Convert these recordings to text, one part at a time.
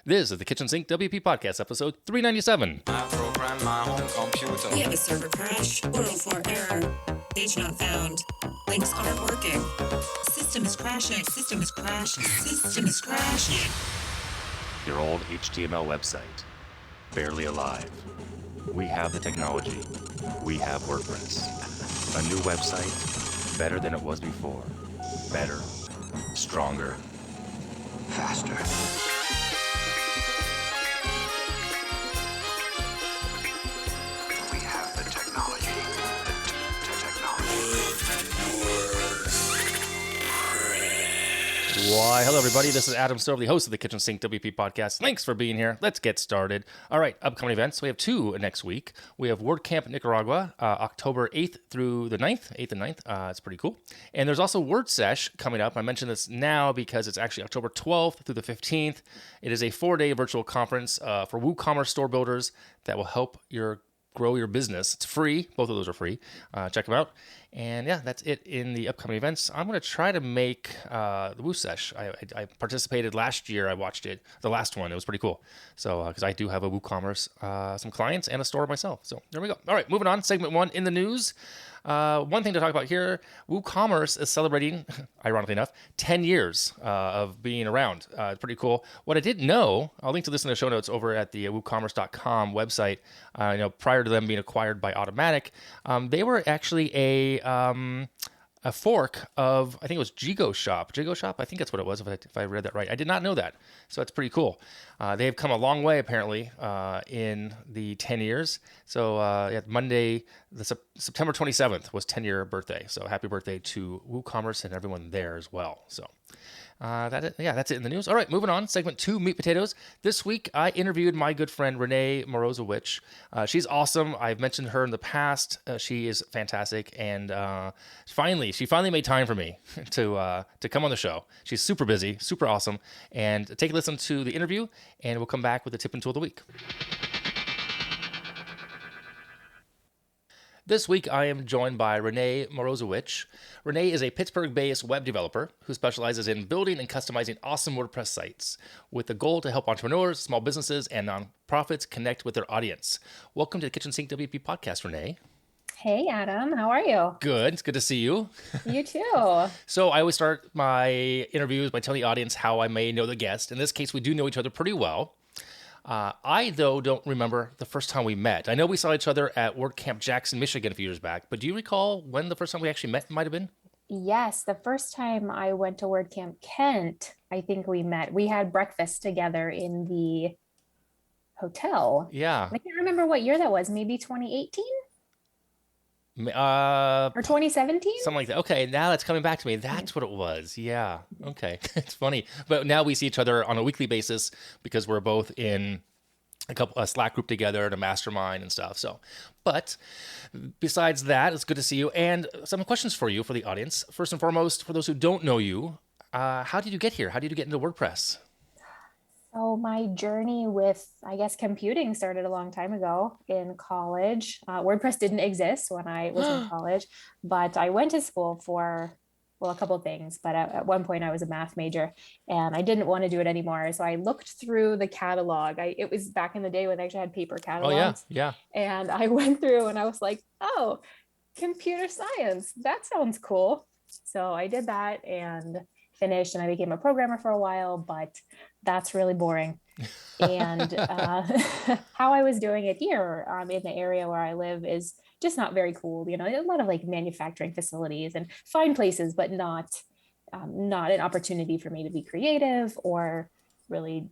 This is the Kitchen Sink WP Podcast, episode 397. I program my home computer. We have a server crash, 404 error, page not found, links aren't working, system is crashing, system is crashing, system is crashing. Your old HTML website, barely alive. We have the technology. We have WordPress. A new website, better than it was before. Better, stronger, Faster. We have the technology. Why, hello everybody, this is Adam Stover, the host of the Kitchen Sink WP Podcast. Thanks for being here. Let's get started. All right, upcoming events. We have two next week. We have WordCamp Nicaragua, October 8th through the 9th, 8th and 9th. It's pretty cool. And there's also WordSesh coming up. I mention this now because it's actually October 12th through the 15th. It is a 4-day virtual conference for WooCommerce store builders that will help grow your business. It's free. Both of those are free. Check them out. And yeah, that's it in the upcoming events. I'm going to try to make the WooSesh. I participated last year. I watched it, the last one. It was pretty cool. So, because I do have a WooCommerce, some clients and a store myself. So there we go. All right, moving on. Segment 1 in the news. One thing to talk about here, WooCommerce is celebrating, ironically enough, 10 years of being around. It's pretty cool. What I didn't know, I'll link to this in the show notes over at the WooCommerce.com website. Prior to them being acquired by Automatic, they were actually a fork of, I think it was Jigo Shop, I think that's what it was, if I read that right. I did not know that, so that's pretty cool. They have come a long way, apparently, in the 10 years. So Monday, September 27th was 10-year birthday, so happy birthday to WooCommerce and everyone there as well. So that's it in the news. All right, moving on. Segment 2, meat potatoes. This week, I interviewed my good friend, Rene Morozowich. She's awesome. I've mentioned her in the past. She is fantastic. And she finally made time for me to come on the show. She's super busy, super awesome. And take a listen to the interview, and we'll come back with the tip and tool of the week. This week, I am joined by Rene Morozowich. Rene is a Pittsburgh-based web developer who specializes in building and customizing awesome WordPress sites with the goal to help entrepreneurs, small businesses, and nonprofits connect with their audience. Welcome to the Kitchen Sink WP Podcast, Rene. Hey, Adam. How are you? Good. It's good to see you. You too. So I always start my interviews by telling the audience how I may know the guest. In this case, we do know each other pretty well. I, though, don't remember the first time we met. I know we saw each other at WordCamp Jackson, Michigan a few years back, but do you recall when the first time we actually met might have been? Yes, the first time I went to WordCamp Kent, I think we met. We had breakfast together in the hotel. Yeah. I can't remember what year that was. Maybe 2018? Or 2017? Something like that. Okay, now that's coming back to me. That's what it was. Yeah. Okay. It's funny. But now we see each other on a weekly basis because we're both in a Slack group together and a mastermind and stuff. So, but besides that, it's good to see you. And some questions for you, for the audience. First and foremost, for those who don't know you, how did you get here? How did you get into WordPress? So my journey with, I guess, computing started a long time ago in college. WordPress didn't exist when I was in college, but I went to school for, a couple of things. But at one point I was a math major and I didn't want to do it anymore. So I looked through the catalog. It was back in the day when they actually had paper catalogs. Oh, yeah. And I went through and I was like, oh, computer science, that sounds cool. So I did that and finished, and I became a programmer for a while, but that's really boring. And how I was doing it here in the area where I live is just not very cool. You know, a lot of like manufacturing facilities and fine places, but not an opportunity for me to be creative or really,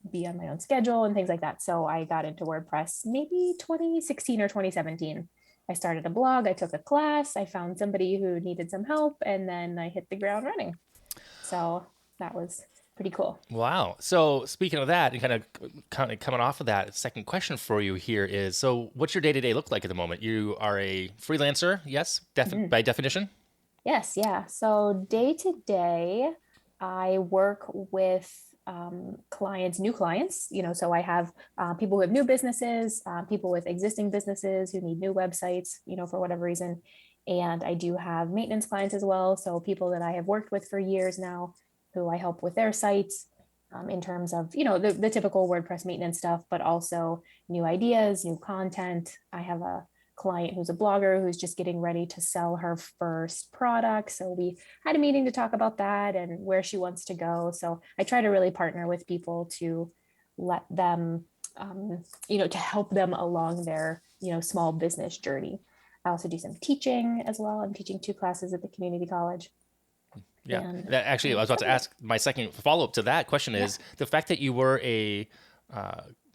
be on my own schedule and things like that. So I got into WordPress maybe 2016 or 2017. I started a blog, I took a class, I found somebody who needed some help, and then I hit the ground running. So that was pretty cool. Wow. So speaking of that, and kind of coming off of that, second question for you here is, so what's your day-to-day look like at the moment? You are a freelancer, yes, by definition? Yes, yeah. So day to day, I work with clients, new clients, so I have people who have new businesses, people with existing businesses who need new websites, for whatever reason. And I do have maintenance clients as well. So people that I have worked with for years now, who I help with their sites. in terms of, the typical WordPress maintenance stuff, but also new ideas, new content. I have a client who's a blogger who's just getting ready to sell her first product. So we had a meeting to talk about that and where she wants to go. So I try to really partner with people to let them, to help them along their, small business journey. I also do some teaching as well. I'm teaching 2 classes at the community college. Yeah, And that actually, I was about to ask, my second follow-up to that question is the fact that you were a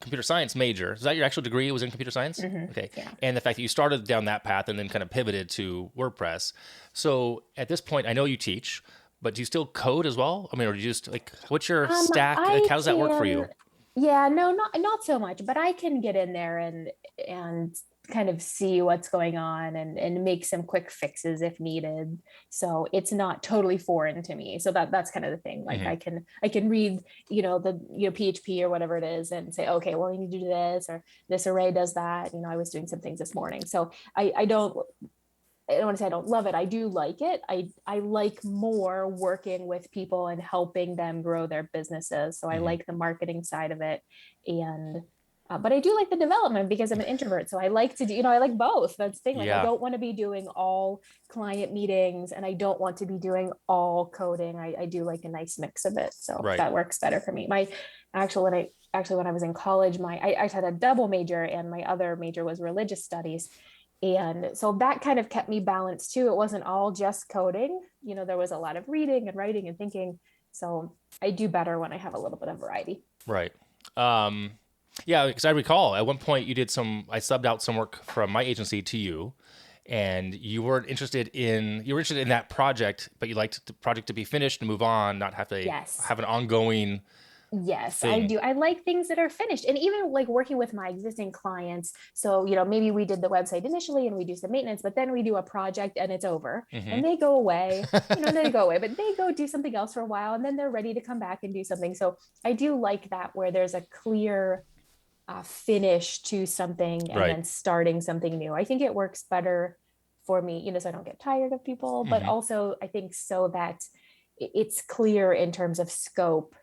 computer science major. Is that your actual degree? It was in computer science? Mm-hmm. Okay. Yeah. And the fact that you started down that path and then kind of pivoted to WordPress. So at this point, I know you teach, but do you still code as well? I mean, or do you just what's your stack? Like, how does that work for you? Yeah, no, not so much, but I can get in there and kind of see what's going on and make some quick fixes if needed. So it's not totally foreign to me. So that's kind of the thing. Like I can read, the PHP or whatever it is and say, okay, well, you need to do this, or this array does that. I was doing some things this morning. So I don't want to say I don't love it. I do like it. I like more working with people and helping them grow their businesses. So I like the marketing side of it. And but I do like the development because I'm an introvert. So I like to do, I like both. That's the thing. Like, I don't want to be doing all client meetings and I don't want to be doing all coding. I do like a nice mix of it. So that works better for me. When I was in college, I had a double major and my other major was religious studies. And so that kind of kept me balanced too. It wasn't all just coding. There was a lot of reading and writing and thinking. So I do better when I have a little bit of variety. Right. Yeah, because I recall at one point I subbed out some work from my agency to you, and you weren't interested in that project, but you liked the project to be finished and move on, not have to have an ongoing. Yes, thing. I do. I like things that are finished, and even like working with my existing clients. So, maybe we did the website initially and we do some maintenance, but then we do a project and it's over and they go away, but they go do something else for a while and then they're ready to come back and do something. So I do like that where there's a clear finish to something and then starting something new. I think it works better for me, so I don't get tired of people, but also I think so that it's clear in terms of scope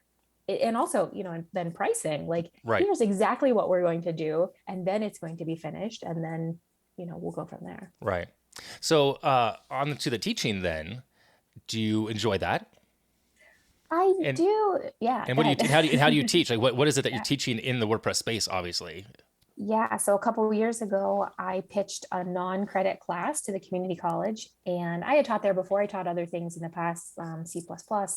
and also, and then pricing, like here's exactly what we're going to do. And then it's going to be finished. And then, we'll go from there. Right. So on to the teaching then, do you enjoy that? I do. Yeah. And how do you teach? Like what is it that you're teaching in the WordPress space, obviously? Yeah. So a couple of years ago, I pitched a non-credit class to the community college, and I had taught there before. I taught other things in the past, C++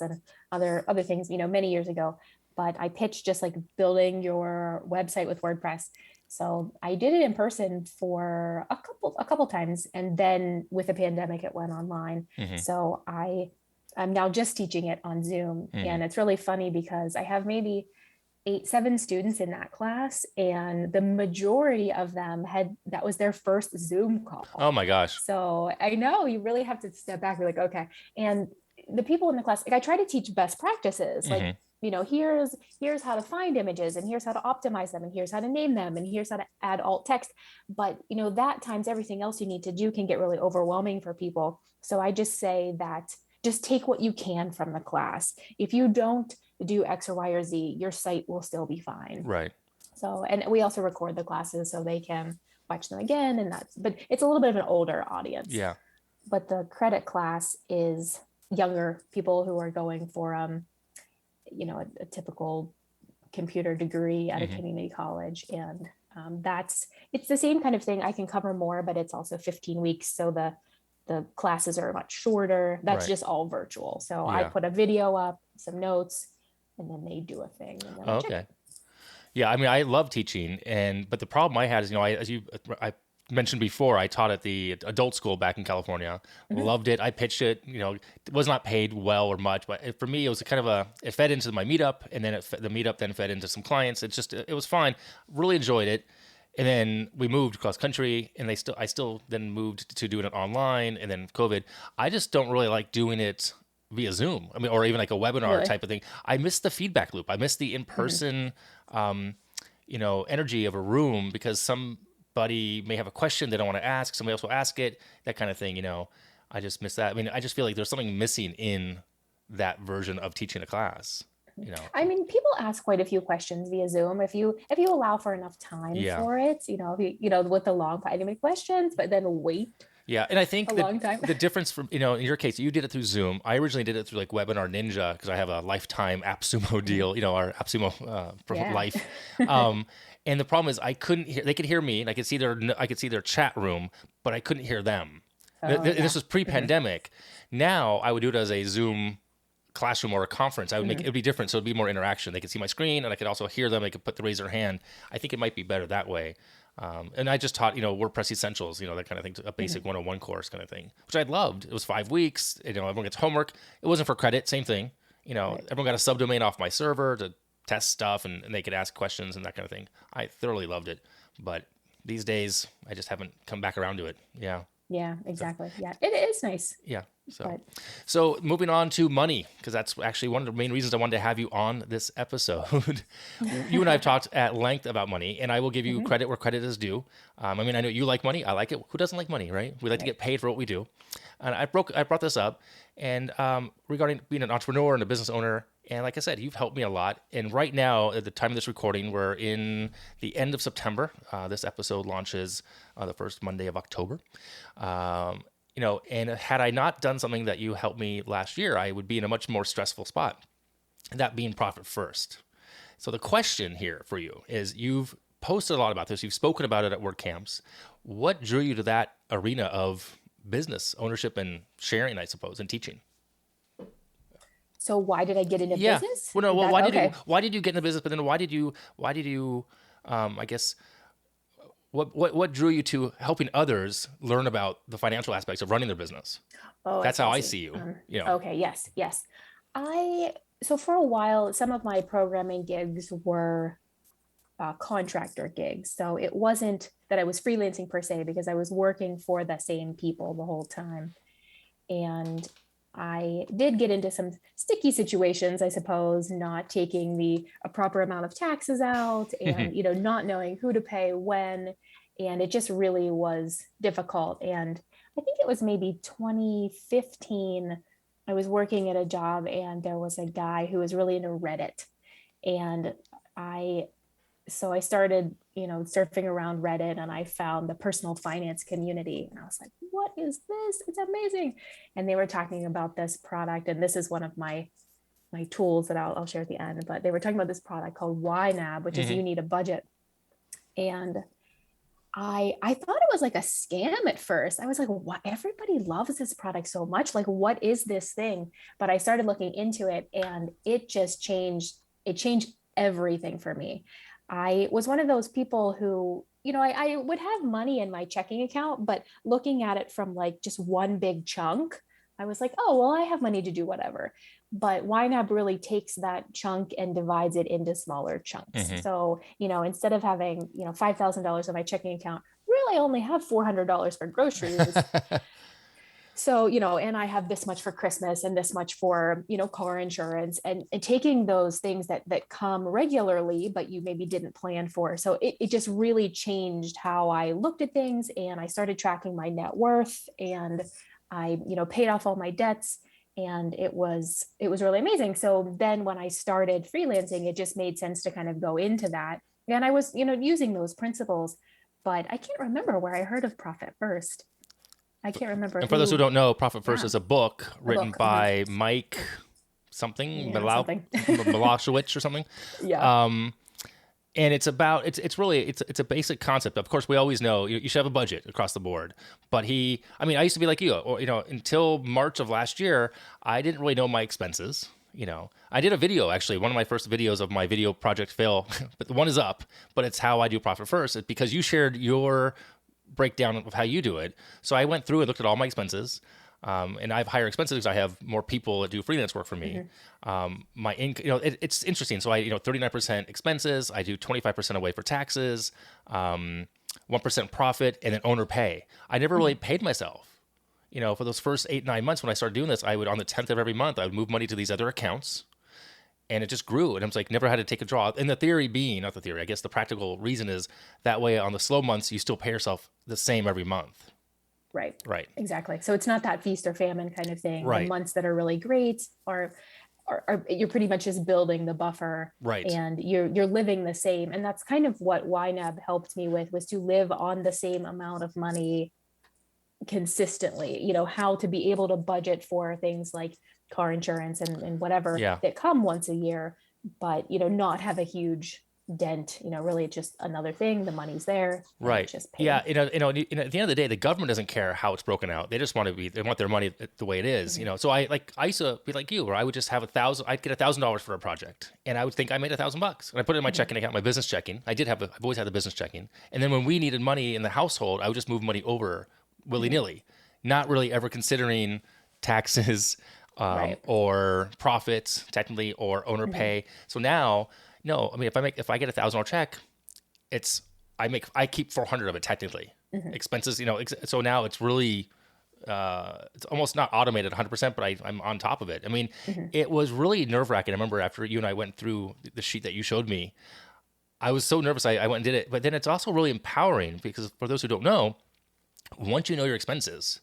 and other things, many years ago. But I pitched just like building your website with WordPress. So I did it in person for a couple times, and then with the pandemic, it went online. So I'm now just teaching it on Zoom, and it's really funny because I have maybe 7 students in that class, and the majority of them that was their first Zoom call. Oh my gosh. So I know you really have to step back and be like, okay. And the people in the class, like I try to teach best practices, like, here's how to find images, and here's how to optimize them, and here's how to name them, and here's how to add alt text. But, that times everything else you need to do can get really overwhelming for people. So I just say that just take what you can from the class. If you don't do X or Y or Z, your site will still be fine. Right. So, and we also record the classes so they can watch them again. But it's a little bit of an older audience. Yeah. But the credit class is younger people who are going for, a typical computer degree at a community college. And it's the same kind of thing. I can cover more, but it's also 15 weeks. So the classes are much shorter. That's just all virtual. So I put a video up, some notes, and then they do a thing. And then okay. Yeah. I mean, I love teaching, but the problem I had is, I mentioned before, I taught at the adult school back in California, loved it. I pitched it, it was not paid well or much, but for me, it was it fed into my meetup, and then the meetup then fed into some clients. It was fine. Really enjoyed it. And then we moved across country, and I still then moved to doing it online, and then COVID. I just don't really like doing it via Zoom. I mean, or even like a webinar type of thing. I miss the feedback loop. I miss the in-person, energy of a room, because somebody may have a question they don't want to ask. Somebody else will ask it, that kind of thing. I just miss that. I mean, I just feel like there's something missing in that version of teaching a class. I mean, people ask quite a few questions via Zoom if you allow for enough time Yeah. for it, if you with the long 5 questions, but then wait. Yeah, and I think A long time. the difference from, in your case, you did it through Zoom. I originally did it through like Webinar Ninja because I have a lifetime AppSumo deal, our AppSumo for Yeah. life. And the problem is I couldn't hear, they could hear me and I could see their chat room, but I couldn't hear them. This was pre-pandemic. Now I would do it as a Zoom classroom or a conference. I would make it would be different, so it'd be more interaction. They could see my screen and I could also hear them. They could raise their hand. I think it might be better that way. And I just taught, WordPress essentials, that kind of thing, a basic 101 course kind of thing, which I loved. It was 5 weeks. Everyone gets homework. It wasn't for credit. Same thing. Everyone got a subdomain off my server to test stuff and they could ask questions and that kind of thing. I thoroughly loved it. But these days, I just haven't come back around to it. Yeah. Yeah, exactly. Yeah, it is nice. Yeah. So moving on to money, because that's actually one of the main reasons I wanted to have you on this episode. You and I have talked at length about money, and I will give you credit where credit is due. I know you like money. I like it. Who doesn't like money, right? We like to get paid for what we do. And I brought this up, and regarding being an entrepreneur and a business owner. And like I said, you've helped me a lot. And right now, at the time of this recording, we're in the end of September. This episode launches the first Monday of October. And had I not done something that you helped me last year, I would be in a much more stressful spot, that being profit first. So the question here for you is, you've posted a lot about this. You've spoken about it at WordCamps. What drew you to that arena of business ownership and sharing, I suppose, and teaching? So why did I get into business? Well, no. Well, why did you get into business? But then why did you? I guess. What drew you to helping others learn about the financial aspects of running their business? Oh, that's how I see you. Okay. Yes. So for a while, some of my programming gigs were contractor gigs. So it wasn't that I was freelancing per se, because I was working for the same people the whole time. And I did get into some sticky situations, I suppose, not taking a proper amount of taxes out and, not knowing who to pay when. And it just really was difficult. And I think it was maybe 2015, I was working at a job and there was a guy who was really into Reddit. And I started, surfing around Reddit, and I found the personal finance community, and I was like, what is this? It's amazing. And they were talking about this product, and this is one of my tools that I'll share at the end, but they were talking about this product called YNAB, which is You Need a Budget. And I thought it was like a scam at first. I was like, what? Everybody loves this product so much. Like, what is this thing? But I started looking into it, and it just changed. It changed everything for me. I was one of those people who, I would have money in my checking account, but looking at it from like just one big chunk, I was like, oh, well, I have money to do whatever. But YNAB really takes that chunk and divides it into smaller chunks. So, instead of having, $5,000 in my checking account, really I only have $400 for groceries. So, and I have this much for Christmas and this much for, car insurance, and taking those things that come regularly, but you maybe didn't plan for. So it just really changed how I looked at things, and I started tracking my net worth, and I, paid off all my debts, and it was really amazing. So then when I started freelancing, it just made sense to kind of go into that. And I was, using those principles, but I can't remember where I heard of Profit First. I can't remember. And for those who don't know, Profit First is a book written by Mike Malashowicz or something. Yeah. And it's about, it's a basic concept. Of course, we always know you should have a budget across the board. But I used to be like you, until March of last year, I didn't really know my expenses. I did a video, actually, one of my first videos of my video project fail, but the one is up, but it's how I do Profit First. It's because you shared your breakdown of how you do it. So I went through and looked at all my expenses, and I have higher expenses because I have more people that do freelance work for me. My income, it's interesting. So I, 39% expenses, I do 25% away for taxes, 1% profit, and then owner pay. I never really paid myself. For those first 8-9 months when I started doing this, I would, on the 10th of every month, I would move money to these other accounts. And it just grew. And I was like, never had to take a draw. And the theory being, not the theory, I guess the practical reason is that way on the slow months, you still pay yourself the same every month. Right. Right. Exactly. So it's not that feast or famine kind of thing. Right. The months that are really great you're pretty much just building the buffer, Right. and you're living the same. And that's kind of what YNAB helped me with, was to live on the same amount of money consistently, how to be able to budget for things like car insurance and whatever that come once a year, but not have a huge dent. Really just another thing. The money's there, right? Just paid. Yeah, at the end of the day, the government doesn't care how it's broken out. They just want they want their money the way it is. So I used to be like you, where I would just have I'd get $1,000 for a project, and I would think I made $1,000, and I put it in my checking account, my business checking. I've always had the business checking, and then when we needed money in the household, I would just move money over willy nilly, not really ever considering taxes or profits technically, or owner pay. So now. No, I mean, if I get $1,000 check, I keep 400 of it technically. Expenses, so now it's really, it's almost not automated 100%, but I'm on top of it. I mean, it was really nerve wracking. I remember after you and I went through the sheet that you showed me, I was so nervous. I went and did it, but then it's also really empowering, because for those who don't know, once you know your expenses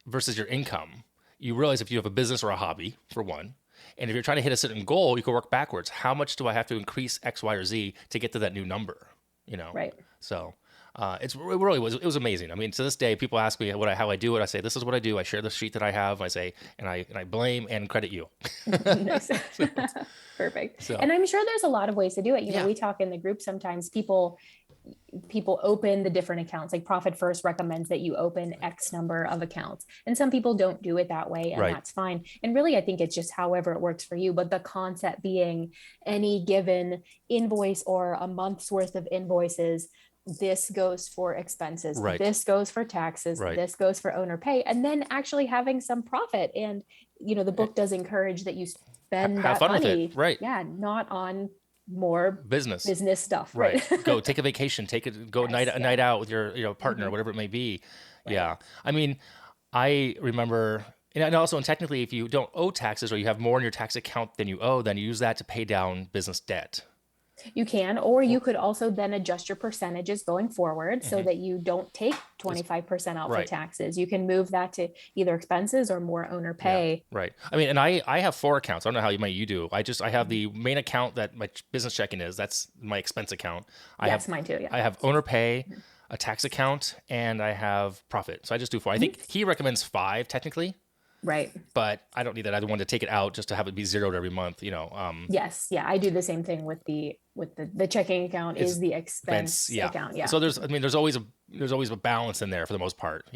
versus your income, you realize if you have a business or a hobby, for one. And if you're trying to hit a certain goal, you can work backwards. How much do I have to increase X, Y, or Z to get to that new number? Right. So it really was amazing. I mean, to this day, people ask me how I do it. I say, this is what I do. I share the sheet that I have. I say, and I blame and credit you. Nice. Perfect. So, and I'm sure there's a lot of ways to do it. We talk in the group sometimes. People open the different accounts. Like Profit First recommends that you open X number of accounts, and some people don't do it that way, and that's fine. And really, I think it's just however it works for you. But the concept being, any given invoice or a month's worth of invoices, this goes for expenses, this goes for taxes, this goes for owner pay, and then actually having some profit. And the book does encourage that you spend have that fun money, with it. Right? Yeah, not on more business stuff, right? Go take a vacation, a night out with your partner, whatever it may be. Yeah, I mean, I remember, and also, and technically, if you don't owe taxes, or you have more in your tax account than you owe, then you use that to pay down business debt. You can, or you could also then adjust your percentages going forward, so that you don't take 25% out for taxes. You can move that to either expenses or more owner pay. Yeah, right. I mean, and I have 4 accounts. I don't know how you do. I have the main account that my business checking is. That's my expense account. That's mine too. Yeah. I have owner pay, a tax account, and I have profit. So I just do 4. I think he recommends 5 technically. Right. But I don't need that. I want to take it out just to have it be zeroed every month, Yes. Yeah. I do the same thing with the checking account is the expense account. Yeah. So there's always a balance in there for the most part,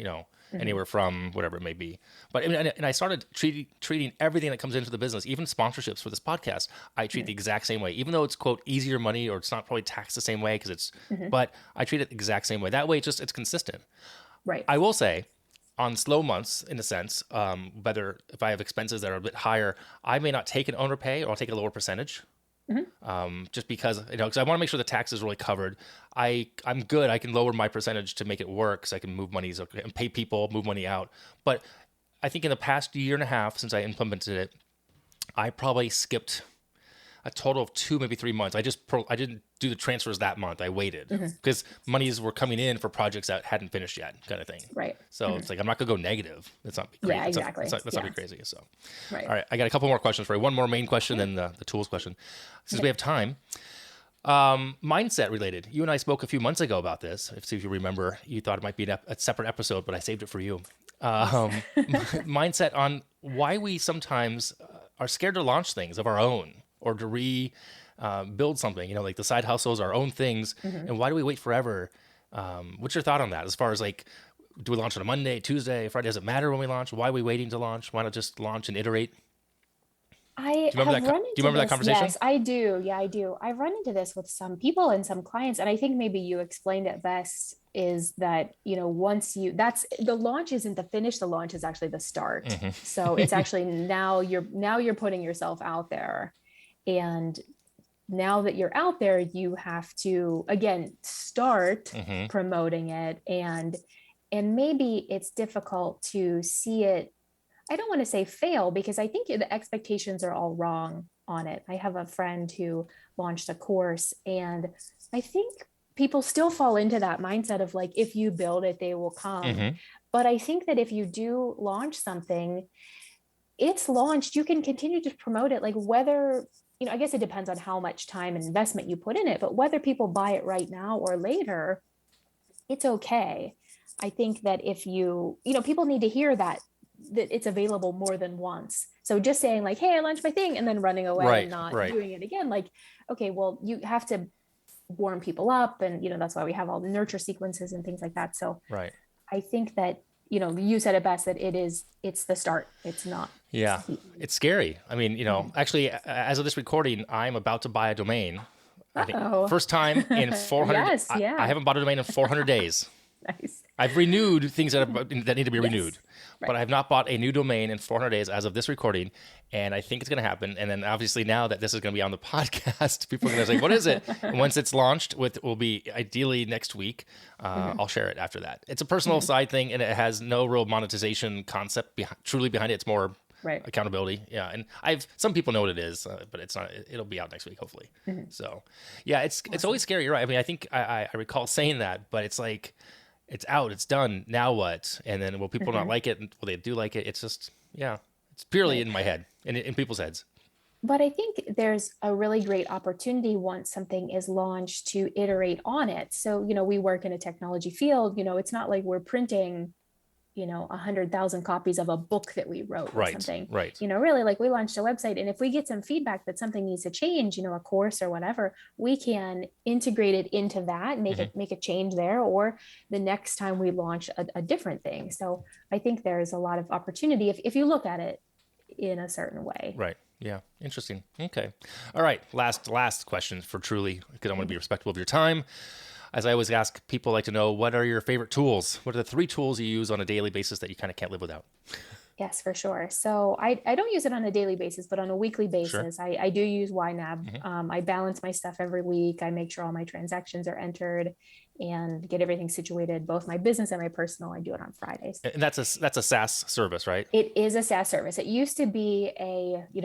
anywhere from whatever it may be. But and I started treating everything that comes into the business, even sponsorships for this podcast, I treat the exact same way, even though it's quote easier money, or it's not probably taxed the same way because it's, but I treat it the exact same way. That way, it's consistent. Right. I will say, on slow months, in a sense, whether if I have expenses that are a bit higher, I may not take an owner pay, or I'll take a lower percentage. Just because, because I want to make sure the tax is really covered. I'm good. I can lower my percentage to make it work, so I can move monies and pay people, move money out. But I think in the past year and a half since I implemented it, I probably skipped a total of 2, maybe 3 months. I didn't do the transfers that month. I waited because monies were coming in for projects that hadn't finished yet, kind of thing. Right. So it's like, I'm not gonna go negative. That's not crazy. Yeah, exactly. Let's not be crazy. So, all right. I got a couple more questions for you. One more main question, then the tools question. Since we have time, mindset related. You and I spoke a few months ago about this. See if you remember. You thought it might be a separate episode, but I saved it for you. Mindset on why we sometimes are scared to launch things of our own, or to build something, like the side hustles, our own things. And why do we wait forever? What's your thought on that? As far as like, do we launch on a Monday, Tuesday, Friday? Does it matter when we launch? Why are we waiting to launch? Why not just launch and iterate? Do you remember that conversation? Yes, I do. Yeah, I do. I've run into this with some people and some clients, and I think maybe you explained it best, is that, once that's the launch isn't the finish, the launch is actually the start. So it's actually now you're putting yourself out there. And now that you're out there, you have to, again, start promoting it. And maybe it's difficult to see it. I don't want to say fail, because I think the expectations are all wrong on it. I have a friend who launched a course, and I think people still fall into that mindset of like, if you build it, they will come. But I think that if you do launch something, it's launched, you can continue to promote it, like whether, I guess it depends on how much time and investment you put in it, but whether people buy it right now or later, it's okay. I think that if people need to hear that it's available more than once. So just saying like, hey, I launched my thing and then running away and not doing it again. Like, okay, well, you have to warm people up. And, that's why we have all the nurture sequences and things like that. So I think that, you said it best, that it's the start. It's not. Yeah. It's scary. I mean, actually, as of this recording, I'm about to buy a domain. I think first time in 400. Yes, yeah. I haven't bought a domain in 400 days. Nice. I've renewed things that need to be renewed, but I have not bought a new domain in 400 days as of this recording, and I think it's going to happen. And then obviously now that this is going to be on the podcast, people are going to say, "What is it?" And once it's launched, will be ideally next week. I'll share it after that. It's a personal side thing, and it has no real monetization concept truly behind it. It's more accountability. Yeah, and some people know what it is, but it's not. It'll be out next week, hopefully. So, yeah, it's always scary. You're right. I mean, I think I recall saying that, but it's like, it's out, it's done. Now what? And then will people not like it? Will they do like it? It's just, it's purely in my head and in people's heads. But I think there's a really great opportunity once something is launched to iterate on it. So, we work in a technology field, it's not like we're printing 100,000 copies of a book that we wrote or something. Right. Really, like, we launched a website, and if we get some feedback that something needs to change, a course or whatever, we can integrate it into that, make a change there, or the next time we launch a different thing. So I think there's a lot of opportunity if you look at it in a certain way. Right. Yeah. Interesting. Okay. All right. Last question for Truly, because I want to be respectful of your time. As I always ask, people like to know, what are your favorite tools? What are the 3 tools you use on a daily basis that you kind of can't live without? Yes, for sure. So I don't use it on a daily basis, but on a weekly basis, I do use YNAB. I balance my stuff every week. I make sure all my transactions are entered and get everything situated, both my business and my personal. I do it on Fridays. And that's a SaaS service, right? It is a SaaS service. It used to be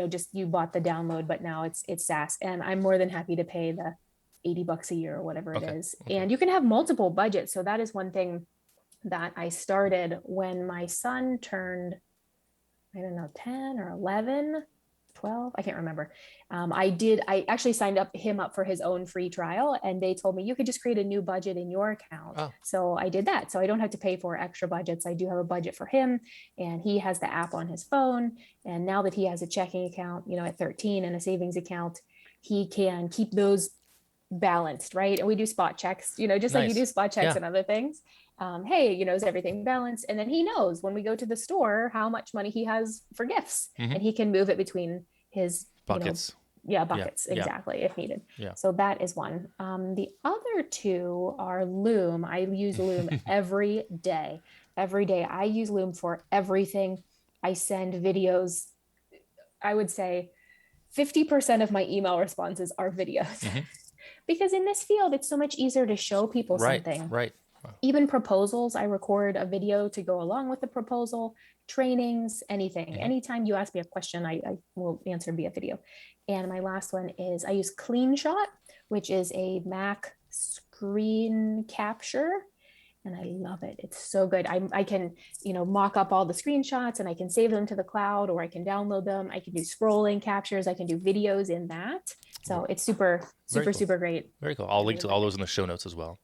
just you bought the download, but now it's SaaS. And I'm more than happy to pay the $80 a year or whatever it is. Okay. And you can have multiple budgets. So that is one thing that I started when my son turned, 10 or 11, 12, I can't remember. I actually signed him up for his own free trial, and they told me you could just create a new budget in your account. Oh. So I did that. So I don't have to pay for extra budgets. I do have a budget for him, and he has the app on his phone. And now that he has a checking account, at 13 and a savings account, he can keep those balanced, right? And we do spot checks, just like you do spot checks and other things. Hey, is everything balanced? And then he knows when we go to the store how much money he has for gifts, and he can move it between his buckets. Buckets, exactly, if needed. Yeah. So that is one. The other 2 are Loom. I use Loom every day. I use Loom for everything. I send videos. I would say 50% of my email responses are videos. Because in this field, it's so much easier to show people something. Right. Wow. Even proposals, I record a video to go along with the proposal, trainings, anything. Anytime you ask me a question, I will answer via video. And my last one is I use Cleanshot, which is a Mac screen capture. And I love it. It's so good. I can, mock up all the screenshots, and I can save them to the cloud, or I can download them. I can do scrolling captures. I can do videos in that. So it's super great. Very cool. I'll link to all those in the show notes as well.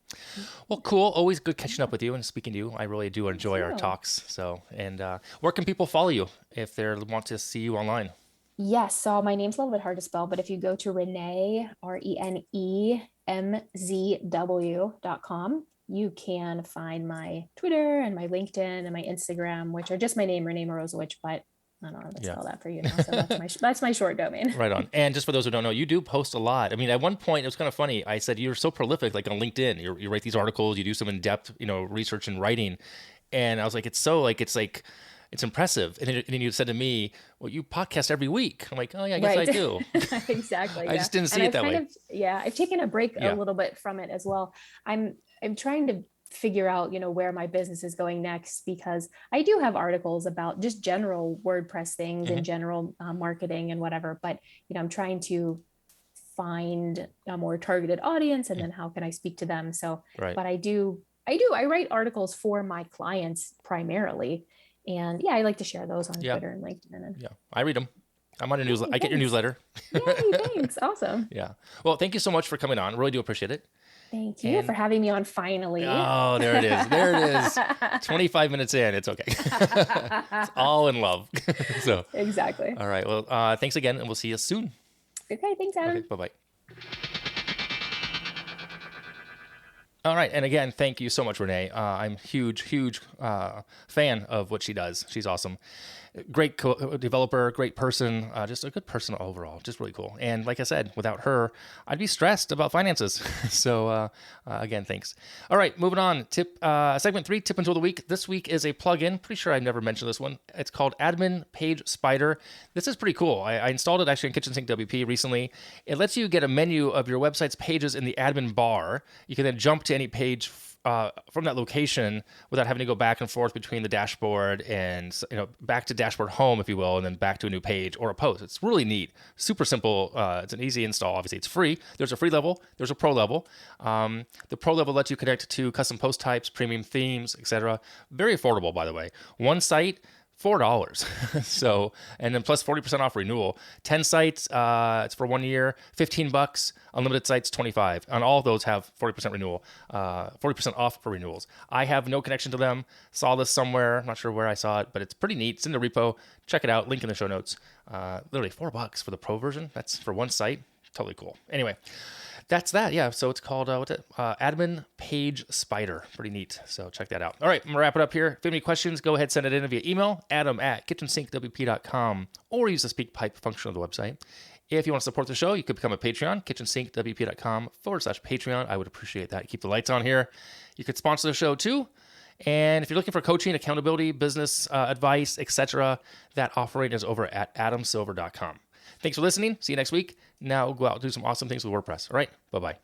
Well, cool. Always good catching up with you and speaking to you. I really do enjoy our talks. So, and where can people follow you if they want to see you online? Yes. So my name's a little bit hard to spell, but if you go to Rene, RENEMZW.com, you can find my Twitter and my LinkedIn and my Instagram, which are just my name, Rene Morozowich, but I don't know how to spell that for you now. So that's my short domain. Right on. And just for those who don't know, you do post a lot. I mean, at one point it was kind of funny. I said, you're so prolific, like on LinkedIn, you write these articles, you do some in-depth, research and writing. And I was like, it's impressive. And then you said to me, well, you podcast every week. I'm like, oh yeah, I guess I do. Exactly. I just didn't see it that way. I've taken a break a little bit from it as well. I'm trying to figure out, where my business is going next, because I do have articles about just general WordPress things and general marketing and whatever, but, I'm trying to find a more targeted audience, and then how can I speak to them? So, but I write articles for my clients primarily. And yeah, I like to share those on Yeah. Twitter and LinkedIn. And Yeah, I read them. I'm on your newsletter. I get your thanks. newsletter. yay, thanks. Awesome. Yeah. Well, thank you so much for coming on. Really do appreciate it. Thank you for having me on finally. Oh, there it is. There it is. 25 minutes in. It's okay. It's all in love. So Exactly. all right. Well, thanks again, and we'll see you soon. Okay, thanks, Adam. Okay. Bye-bye. All right. And again, thank you so much, Rene. I'm huge fan of what she does. She's awesome. Great developer, great person, just a good person overall, just really cool. And like I said, without her, I'd be stressed about finances. So again, thanks. All right, moving on. Segment 3, tip and tool of the week. This week is a plugin. Pretty sure I've never mentioned this one. It's called Admin Page Spider. This is pretty cool. I installed it actually in KitchensinkWP recently. It lets you get a menu of your website's pages in the admin bar. You can then jump to any page from that location without having to go back and forth between the dashboard and back to dashboard home, if you will, and then back to a new page or a post. It's really neat, super simple. It's an easy install. Obviously, it's free. There's a free level. There's a pro level. The pro level lets you connect to custom post types, premium themes, etc. Very affordable, by the way. One site, $4. So, and then plus 40% off renewal. 10 sites, it's for 1 year, $15. Unlimited sites, $25. And all of those have 40% renewal, 40% off for renewals. I have no connection to them. Saw this somewhere. I'm not sure where I saw it, but it's pretty neat. It's in the repo. Check it out. Link in the show notes. Literally $4 for the pro version. That's for one site. Totally cool. Anyway, that's that. Yeah. So it's called Admin Page Spider. Pretty neat. So check that out. All right. I'm going to wrap it up here. If you have any questions, go ahead, send it in via email, adam@kitchensinkwp.com, or use the speak pipe function of the website. If you want to support the show, you could become a Patreon, kitchensinkwp.com/Patreon. I would appreciate that. Keep the lights on here. You could sponsor the show too. And if you're looking for coaching, accountability, business advice, etc., that offering is over at adamsilver.com. Thanks for listening. See you next week. Now go out and do some awesome things with WordPress. All right. Bye-bye.